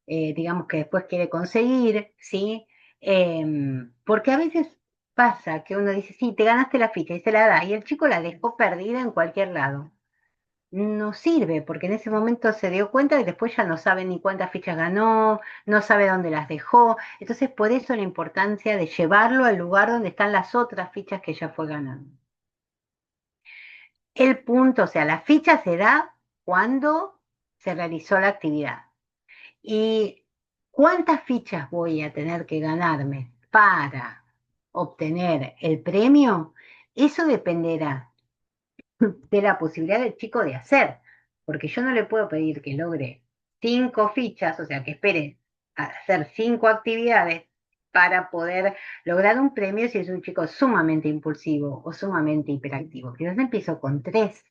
A: digamos, que después quiere conseguir, ¿sí? Porque a veces pasa que uno dice, sí, te ganaste la ficha y se la da, y el chico la dejó perdida en cualquier lado. No sirve, porque en ese momento se dio cuenta y después ya no sabe ni cuántas fichas ganó, no sabe dónde las dejó. Entonces, por eso la importancia de llevarlo al lugar donde están las otras fichas que ya fue ganando. El punto, o sea, la ficha se da cuando se realizó la actividad. ¿Y cuántas fichas voy a tener que ganarme para obtener el premio? Eso dependerá de la posibilidad del chico de hacer, porque yo no le puedo pedir que logre 5 fichas, o sea, que espere a hacer 5 actividades para poder lograr un premio si es un chico sumamente impulsivo o sumamente hiperactivo. Quizás empiezo con 3.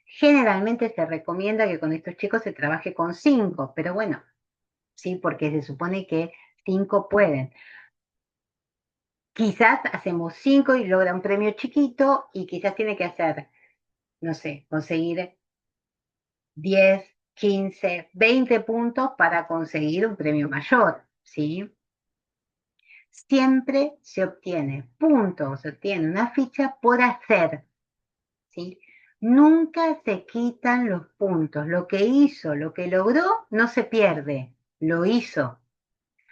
A: Generalmente se recomienda que con estos chicos se trabaje con 5, pero bueno, sí, porque se supone que 5 pueden. Quizás hacemos 5 y logra un premio chiquito y quizás tiene que hacer, no sé, conseguir 10, 15, 20 puntos para conseguir un premio mayor, ¿sí? siempre se obtiene puntos, se obtiene una ficha por hacer, ¿sí? Nunca se quitan los puntos. Lo que hizo, lo que logró, no se pierde, lo hizo.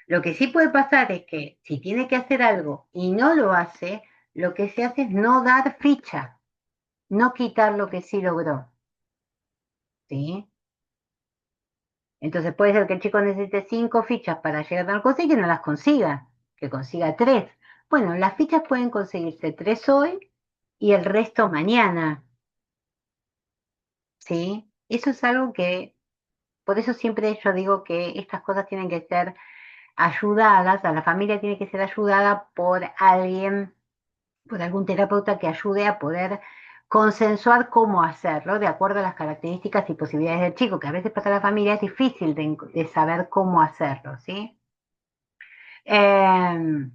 A: Lo que sí puede pasar es que si tiene que hacer algo y no lo hace, lo que se hace es no dar ficha, no quitar lo que sí logró, ¿sí? Entonces puede ser que el chico necesite 5 fichas para llegar a tal cosa y que no las consiga, que consiga 3. Bueno, las fichas pueden conseguirse 3 hoy y el resto mañana, ¿sí? Eso es algo que, por eso siempre yo digo que estas cosas tienen que ser ayudadas, a la familia tiene que ser ayudada por alguien, por algún terapeuta que ayude a poder consensuar cómo hacerlo de acuerdo a las características y posibilidades del chico, que a veces para la familia es difícil de saber cómo hacerlo, ¿sí? Eh,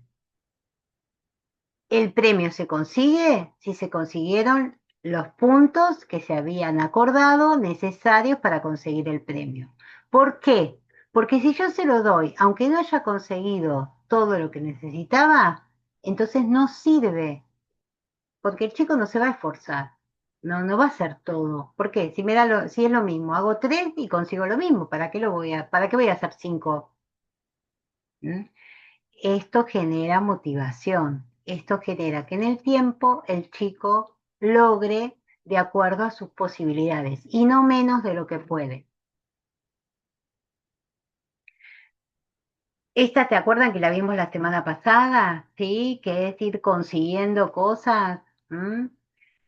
A: el premio se consigue si se consiguieron los puntos que se habían acordado necesarios para conseguir el premio. ¿Por qué? Porque si yo se lo doy, aunque no haya conseguido todo lo que necesitaba, entonces no sirve, porque el chico no se va a esforzar. No, no va a hacer todo. ¿Por qué? Si es lo mismo, hago 3 y consigo lo mismo. ¿Para qué voy a hacer 5? ¿Mm? Esto genera motivación. Esto genera que en el tiempo el chico logre de acuerdo a sus posibilidades y no menos de lo que puede. Esta, ¿te acuerdan que la vimos la semana pasada? Sí, que es ir consiguiendo cosas. ¿Mm?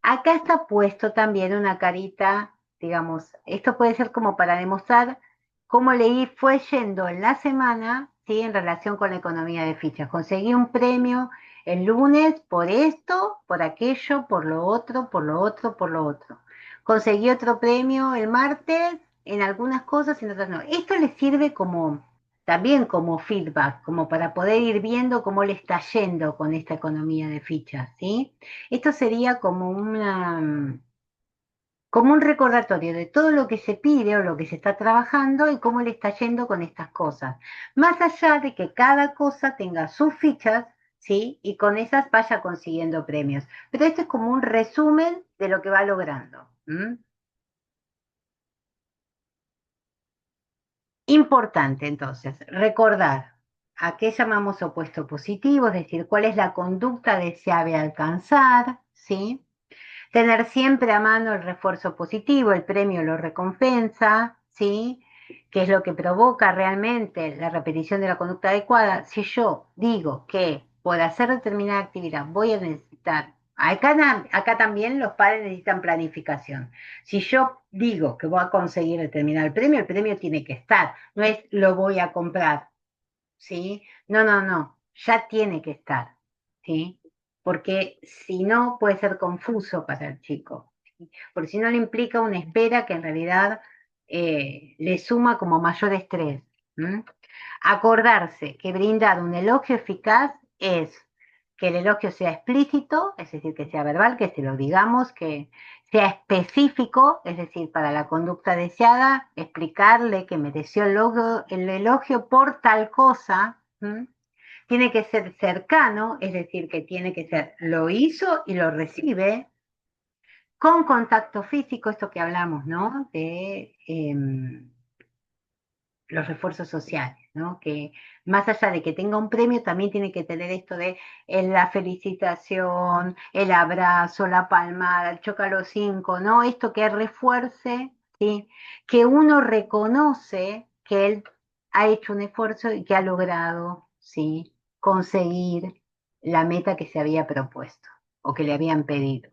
A: Acá está puesto también una carita, digamos, esto puede ser como para demostrar cómo leí fue yendo en la semana, ¿sí? En relación con la economía de fichas. Conseguí un premio el lunes por esto, por aquello, por lo otro, por lo otro, por lo otro. Conseguí otro premio el martes en algunas cosas y en otras no. Esto le sirve como también como feedback, como para poder ir viendo cómo le está yendo con esta economía de fichas, ¿sí? Esto sería como un recordatorio de todo lo que se pide o lo que se está trabajando y cómo le está yendo con estas cosas. Más allá de que cada cosa tenga sus fichas, ¿sí? Y con esas vaya consiguiendo premios. Pero esto es como un resumen de lo que va logrando. ¿M? Importante entonces, recordar a qué llamamos opuesto positivo, es decir, cuál es la conducta deseable alcanzar, ¿sí? Tener siempre a mano el refuerzo positivo, el premio lo recompensa, ¿sí? Que es lo que provoca realmente la repetición de la conducta adecuada. Si yo digo que por hacer determinada actividad voy a necesitar, acá también los padres necesitan planificación. Si yo digo que voy a conseguir determinar el premio tiene que estar, no es lo voy a comprar, ¿sí? No, no, no, ya tiene que estar, ¿sí? Porque si no puede ser confuso para el chico, ¿sí? Porque si no le implica una espera que en realidad le suma como mayor estrés. ¿M? Acordarse que brindar un elogio eficaz es que el elogio sea explícito, es decir, que sea verbal, que se lo digamos, que sea específico, es decir, para la conducta deseada, explicarle que mereció el elogio por tal cosa. ¿M? Tiene que ser cercano, es decir, que tiene que ser lo hizo y lo recibe, con contacto físico, esto que hablamos, ¿no? De los refuerzos sociales, ¿no? Que más allá de que tenga un premio, también tiene que tener esto de la felicitación, el abrazo, la palmada, el choca a los 5, ¿no? Esto que refuerce, ¿sí? Que uno reconoce que él ha hecho un esfuerzo y que ha logrado, ¿sí? Conseguir la meta que se había propuesto o que le habían pedido.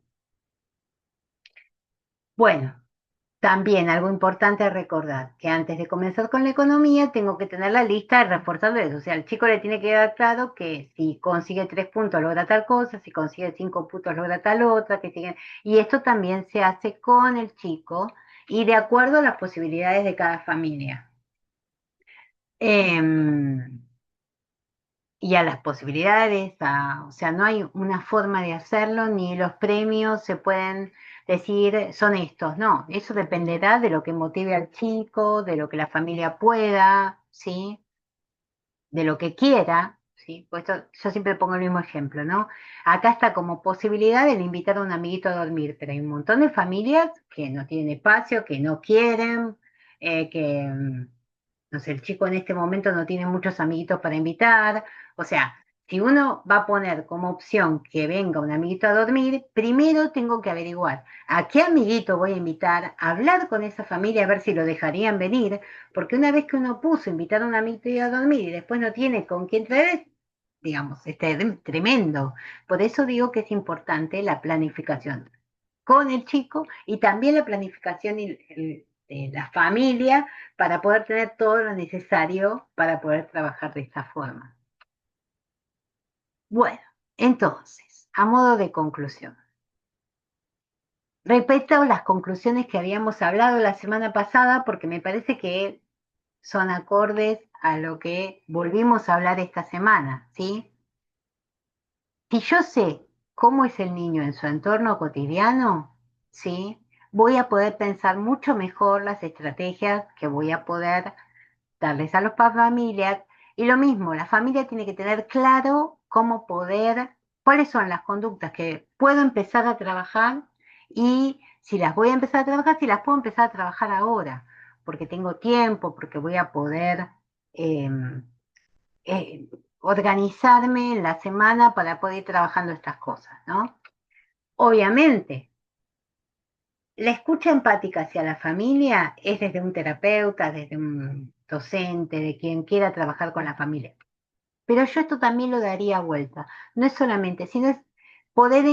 A: Bueno, también algo importante a recordar, que antes de comenzar con la economía tengo que tener la lista de reforzadores. O sea, al chico le tiene que quedar claro que si consigue 3 puntos logra tal cosa, si consigue 5 puntos logra tal otra, y esto también se hace con el chico y de acuerdo a las posibilidades de cada familia. Em, y a las posibilidades, o sea, no hay una forma de hacerlo, ni los premios se pueden decir son estos, no, eso dependerá de lo que motive al chico, de lo que la familia pueda, ¿sí? De lo que quiera, ¿sí? Pues yo siempre pongo el mismo ejemplo, ¿no? Acá está como posibilidad el invitar a un amiguito a dormir, pero hay un montón de familias que no tienen espacio, que no quieren, que, no sé, el chico en este momento no tiene muchos amiguitos para invitar. O sea, si uno va a poner como opción que venga un amiguito a dormir, primero tengo que averiguar a qué amiguito voy a invitar, hablar con esa familia a ver si lo dejarían venir, porque una vez que uno puso invitar a un amiguito a dormir y después no tiene con quién traer, digamos, es tremendo. Por eso digo que es importante la planificación con el chico y también la planificación de la familia para poder tener todo lo necesario para poder trabajar de esta forma. Bueno, entonces, a modo de conclusión, repito las conclusiones que habíamos hablado la semana pasada porque me parece que son acordes a lo que volvimos a hablar esta semana, ¿sí? Si yo sé cómo es el niño en su entorno cotidiano, ¿sí? Voy a poder pensar mucho mejor las estrategias que voy a poder darles a los familias. Y lo mismo, la familia tiene que tener claro cómo poder, cuáles son las conductas que puedo empezar a trabajar y si las voy a empezar a trabajar, si las puedo empezar a trabajar ahora, porque tengo tiempo, porque voy a poder eh, eh, organizarme en la semana para poder ir trabajando estas cosas, ¿no? Obviamente, la escucha empática hacia la familia es desde un terapeuta, desde un docente, de quien quiera trabajar con la familia. Pero yo esto también lo daría vuelta. No es solamente, sino es poder,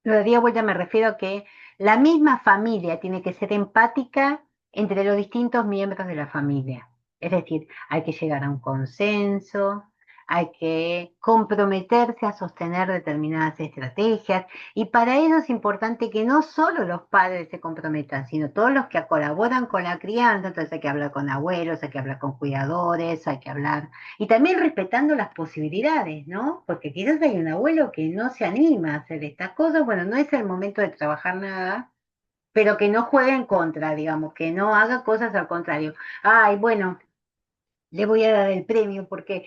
A: lo daría vuelta, me refiero a que la misma familia tiene que ser empática entre los distintos miembros de la familia. Es decir, hay que llegar a un consenso, hay que comprometerse a sostener determinadas estrategias y para eso es importante que no solo los padres se comprometan, sino todos los que colaboran con la crianza. Entonces hay que hablar con abuelos, hay que hablar con cuidadores, hay que hablar y también respetando las posibilidades, ¿no? Porque quizás hay un abuelo que no se anima a hacer estas cosas, bueno, no es el momento de trabajar nada, pero que no juegue en contra, digamos, que no haga cosas al contrario. Ay, bueno, le voy a dar el premio porque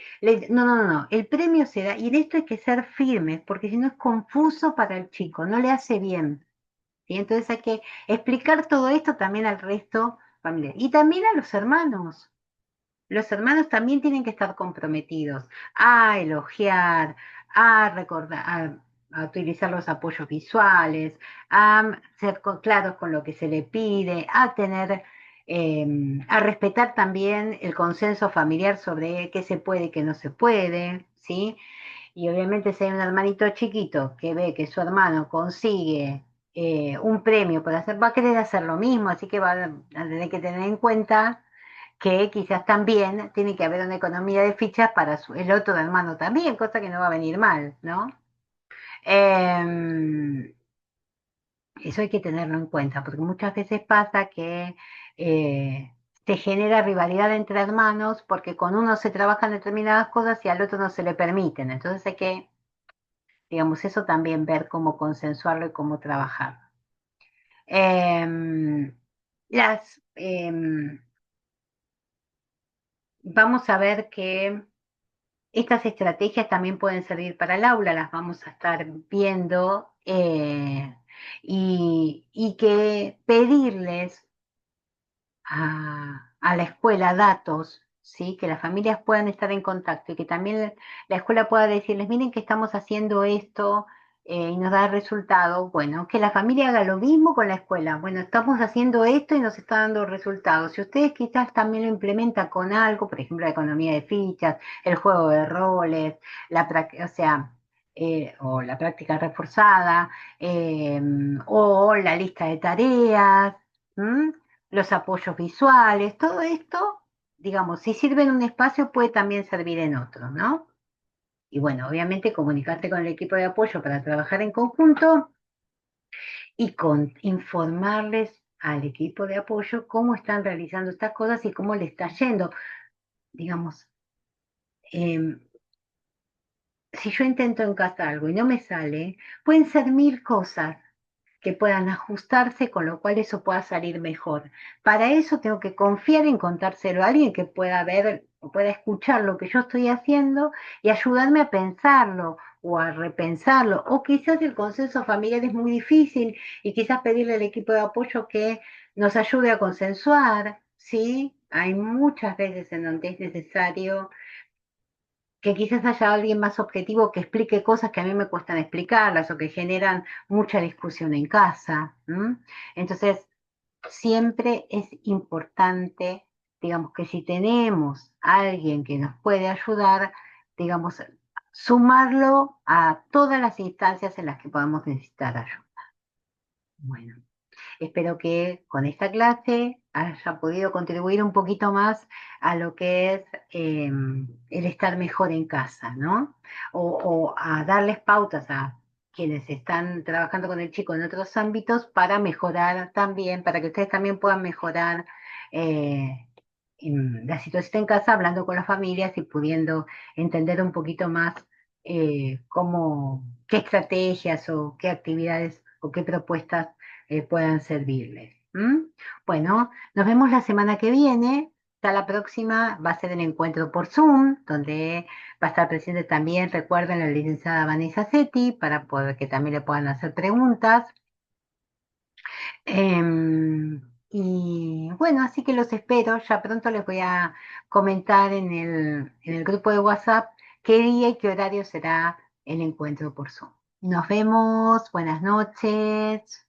A: no, no, no, no, el premio se da y en esto hay que ser firmes porque si no es confuso para el chico, no le hace bien. ¿Sí? Entonces hay que explicar todo esto también al resto familiar y también a los hermanos. Los hermanos también tienen que estar comprometidos a elogiar, a recordar, a utilizar los apoyos visuales, a ser claros con lo que se le pide, a tener, a respetar también el consenso familiar sobre qué se puede y qué no se puede, ¿sí? Y obviamente si hay un hermanito chiquito que ve que su hermano consigue un premio por hacer, va a querer hacer lo mismo, así que va a tener que tener en cuenta que quizás también tiene que haber una economía de fichas para el otro hermano también, cosa que no va a venir mal, ¿no? Eh, Eso hay que tenerlo en cuenta, porque muchas veces pasa que se genera rivalidad entre hermanos porque con uno se trabajan determinadas cosas y al otro no se le permiten. Entonces hay que, digamos, eso también ver cómo consensuarlo y cómo trabajar. Eh, las, vamos a ver que estas estrategias también pueden servir para el aula, las vamos a estar viendo y que pedirles a la escuela datos, ¿sí? Que las familias puedan estar en contacto y que también la escuela pueda decirles, miren que estamos haciendo esto y nos da resultado. Bueno, que la familia haga lo mismo con la escuela. Bueno, estamos haciendo esto y nos está dando resultados. Si ustedes quizás también lo implementan con algo, por ejemplo, la economía de fichas, el juego de roles, o sea, o la práctica reforzada, eh, o la lista de tareas. ¿M? Los apoyos visuales, todo esto, digamos, si sirve en un espacio, puede también servir en otro, ¿no? Y bueno, obviamente comunicarte con el equipo de apoyo para trabajar en conjunto y informarles al equipo de apoyo cómo están realizando estas cosas y cómo le está yendo. Digamos, eh, si yo intento en casa algo y no me sale, pueden ser mil cosas que puedan ajustarse, con lo cual eso pueda salir mejor. Para eso tengo que confiar en contárselo a alguien que pueda ver o pueda escuchar lo que yo estoy haciendo y ayudarme a pensarlo o a repensarlo. O quizás el consenso familiar es muy difícil y quizás pedirle al equipo de apoyo que nos ayude a consensuar, ¿sí? Hay muchas veces en donde es necesario que quizás haya alguien más objetivo que explique cosas que a mí me cuestan explicarlas o que generan mucha discusión en casa. ¿M? Entonces, siempre es importante, digamos, que si tenemos a alguien que nos puede ayudar, digamos, sumarlo a todas las instancias en las que podamos necesitar ayuda. Bueno. Espero que con esta clase haya podido contribuir un poquito más a lo que es el estar mejor en casa, ¿no? O a darles pautas a quienes están trabajando con el chico en otros ámbitos para mejorar también, para que ustedes también puedan mejorar en la situación en casa, hablando con las familias y pudiendo entender un poquito más qué estrategias o qué actividades o qué propuestas puedan servirles. ¿M? Bueno, nos vemos la semana que viene. Ya la próxima va a ser el encuentro por Zoom, donde va a estar presente también, recuerden, la licenciada Vanessa Setti, para poder que también le puedan hacer preguntas. Y bueno, así que los espero. Ya pronto les voy a comentar en el grupo de WhatsApp qué día y qué horario será el encuentro por Zoom. Nos vemos. Buenas noches.